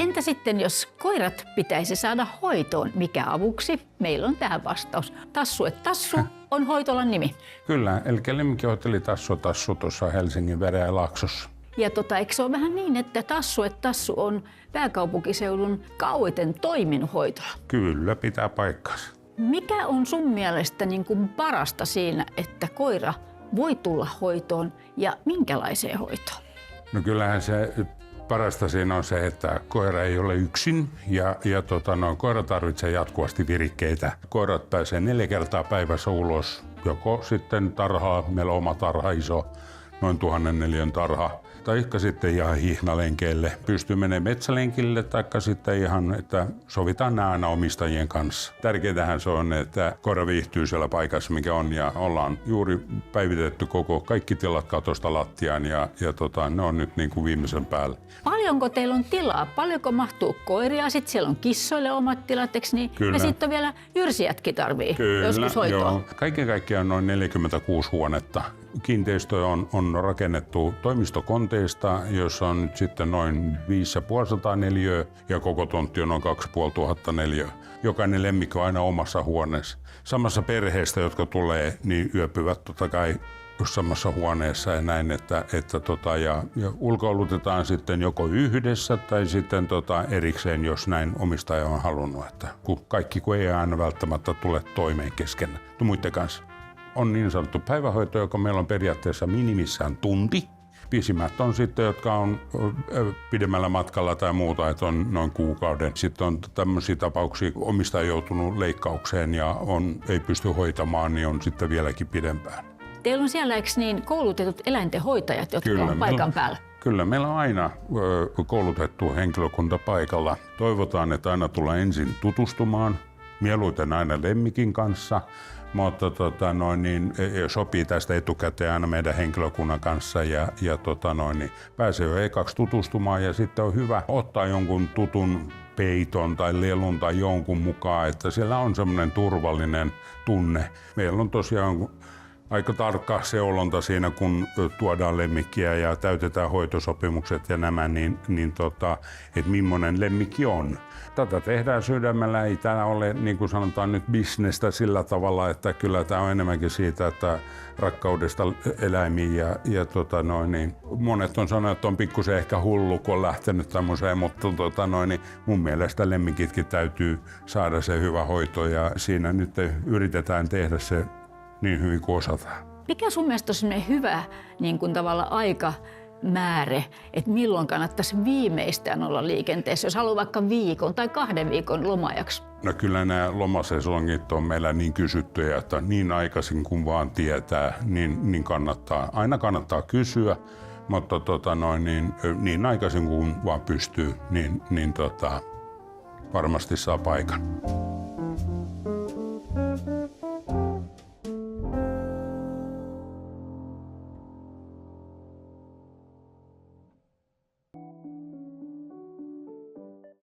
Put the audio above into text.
Entä sitten, jos koirat pitäisi saada hoitoon, mikä avuksi? Meillä on tähän vastaus. Tassu et Tassu on hoitolan nimi. Kyllä, eli lemmikinhoiteli Tassu tuossa Helsingin Veräjälaaksossa. Ja eikö se ole vähän niin, että Tassu et Tassu on pääkaupunkiseudun kauiten toiminut hoitola? Kyllä, pitää paikkansa. Mikä on sun mielestä niin kuin parasta siinä, että koira voi tulla hoitoon ja minkälaiseen hoitoon? No kyllähän se parasta siinä on se, että koira ei ole yksin ja koira tarvitsee jatkuvasti virikkeitä. Koirat pääsee 4 kertaa päivässä ulos, joko sitten tarhaa, meillä on oma tarha iso, noin 1000 neliön tarha, tai sitten ihan hihnalenkeille. Pystyy menemään metsälenkille, taikka sitten ihan, että sovitaan nämä aina omistajien kanssa. Tärkeintähän se on, että koira viihtyy siellä paikassa, mikä on, ja ollaan juuri päivitetty kaikki tilat katosta lattiaan, ja ne on nyt niin kuin viimeisen päälle. Paljonko teillä on tilaa? Paljonko mahtuu koiria? Sitten siellä on kissoille omat tilat, eikö niin? Kyllä. Ja sitten vielä jyrsijätkin tarvii joskus hoitoa. Joo. Kaiken kaikkiaan noin 46 huonetta. Kiinteistö on rakennettu toimistokonteista, jossa on nyt sitten noin 5500 neliöä ja koko tontti on noin 2500 neliöä. Jokainen lemmikki on aina omassa huoneessa. Samassa perheestä, jotka tulee, niin yöpyvät totta kai samassa huoneessa ja näin, ja ulkoilutetaan sitten joko yhdessä tai sitten erikseen, jos näin omistaja on halunnut, että kun ei aina välttämättä tule toimeen kesken muiden kanssa. On niin sanottu päivähoito, joka meillä on periaatteessa minimissään tunti. Pisimmät on sitten, jotka on pidemmällä matkalla tai muuta, että on noin kuukauden. Sitten on tämmöisiä tapauksia, omistaja joutunut leikkaukseen ja ei pysty hoitamaan, niin on sitten vieläkin pidempään. Teillä on siellä koulutetut eläintenhoitajat, jotka on paikan päällä? Kyllä, meillä on aina koulutettu henkilökunta paikalla. Toivotaan, että aina tullaan ensin tutustumaan, mieluiten aina lemmikin kanssa. Mutta sopii tästä etukäteen aina meidän henkilökunnan kanssa ja pääsee jo ekaksi tutustumaan ja sitten on hyvä ottaa jonkun tutun peiton tai lelun tai jonkun mukaan, että siellä on semmoinen turvallinen tunne. Meillä on tosiaan aika tarkka seulonta siinä, kun tuodaan lemmikkiä ja täytetään hoitosopimukset ja nämä, että millainen lemmikki on. Tätä tehdään sydämellä, ei täällä ole, niin kuin sanotaan nyt, bisnestä sillä tavalla, että kyllä tämä on enemmänkin siitä, että rakkaudesta eläimiin monet on sanonut, että on pikkusen ehkä hullu, kun on lähtenyt tämmöiseen, mutta mun mielestä lemmikitkin täytyy saada se hyvä hoito ja siinä nyt yritetään tehdä se niin hyvin kuin osataan. Mikä sun mielestä on sellainen hyvä aikamääre, että milloin kannattaisi viimeistään olla liikenteessä, jos haluaa vaikka viikon tai 2 viikon loma-ajaksi? No kyllä nämä lomasesongit on meillä niin kysyttyjä, että niin aikaisin kuin vaan tietää, niin kannattaa kysyä, mutta niin aikaisin kuin vaan pystyy, varmasti saa paikan.